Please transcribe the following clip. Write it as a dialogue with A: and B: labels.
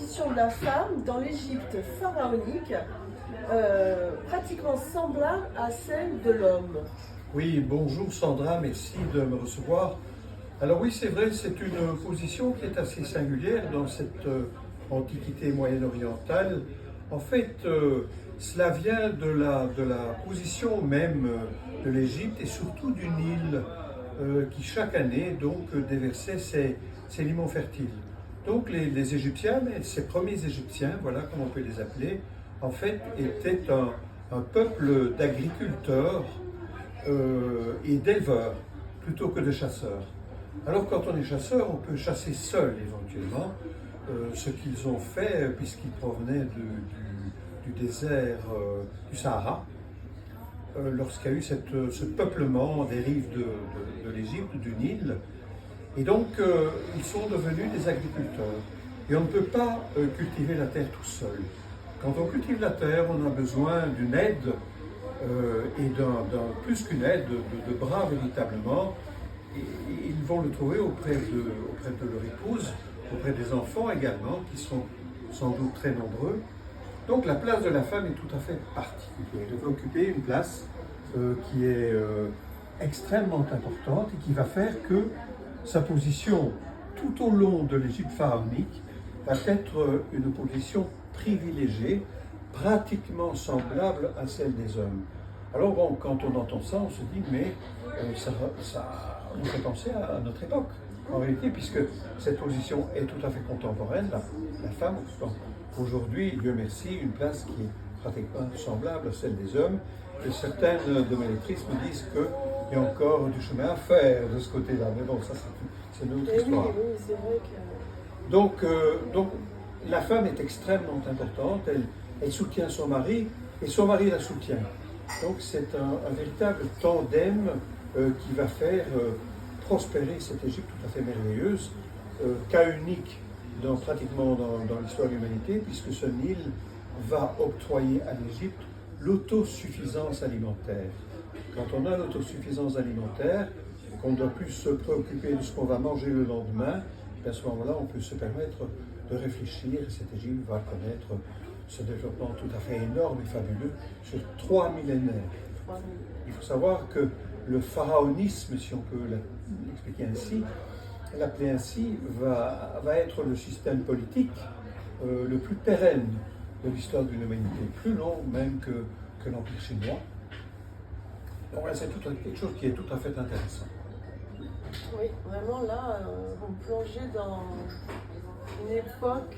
A: position de la femme dans l'Égypte pharaonique pratiquement semblable à celle de l'homme.
B: Oui, bonjour Sandra, merci de me recevoir. Alors oui, c'est vrai, c'est une position qui est assez singulière dans cette antiquité moyen-orientale. En fait, cela vient de la position même de l'Égypte et surtout du Nil qui chaque année donc déversait ses limons fertiles. Donc les Égyptiens, ces premiers Égyptiens, voilà comme on peut les appeler, en fait étaient un peuple d'agriculteurs et d'éleveurs plutôt que de chasseurs. Alors quand on est chasseur, on peut chasser seul éventuellement, ce qu'ils ont fait puisqu'ils provenaient du désert du Sahara, lorsqu'il y a eu ce peuplement des rives de l'Égypte, du Nil. Et donc ils sont devenus des agriculteurs. Et on ne peut pas cultiver la terre tout seul. Quand on cultive la terre, on a besoin d'une aide et plus qu'une aide, de bras véritablement. Et ils vont le trouver auprès de leur épouse, auprès des enfants également, qui sont sans doute très nombreux. Donc la place de la femme est tout à fait particulière. Elle va occuper une place qui est extrêmement importante et qui va faire que sa position tout au long de l'Égypte pharaonique va être une position privilégiée, pratiquement semblable à celle des hommes. Alors bon, quand on entend ça, on se dit, mais ça on fait penser à notre époque, en réalité, puisque cette position est tout à fait contemporaine, la femme occupant aujourd'hui, Dieu merci, une place qui est pratiquement semblable à celle des hommes. Et certaines de mes lectrices me disent qu'il y a encore du chemin à faire de ce côté-là. Mais bon, ça c'est une autre histoire.
A: Oui, c'est vrai que...
B: Donc la femme est extrêmement importante, elle soutient son mari et son mari la soutient. Donc c'est un véritable tandem qui va faire prospérer cette Égypte tout à fait merveilleuse, cas unique pratiquement dans l'histoire de l'humanité, puisque ce Nil va octroyer à l'Égypte l'autosuffisance alimentaire. Quand on a l'autosuffisance alimentaire, qu'on ne doit plus se préoccuper de ce qu'on va manger le lendemain, à ce moment-là, on peut se permettre de réfléchir, et cette Égypte va connaître ce développement tout à fait énorme et fabuleux sur 3 millénaires. Il faut savoir que le pharaonisme, si on peut l'expliquer ainsi, l'appeler ainsi, va être le système politique le plus pérenne de l'histoire de l'humanité, plus long même que l'Empire chinois. Donc c'est quelque chose qui est tout à fait intéressant.
A: Oui, vraiment là, on plongeait dans une époque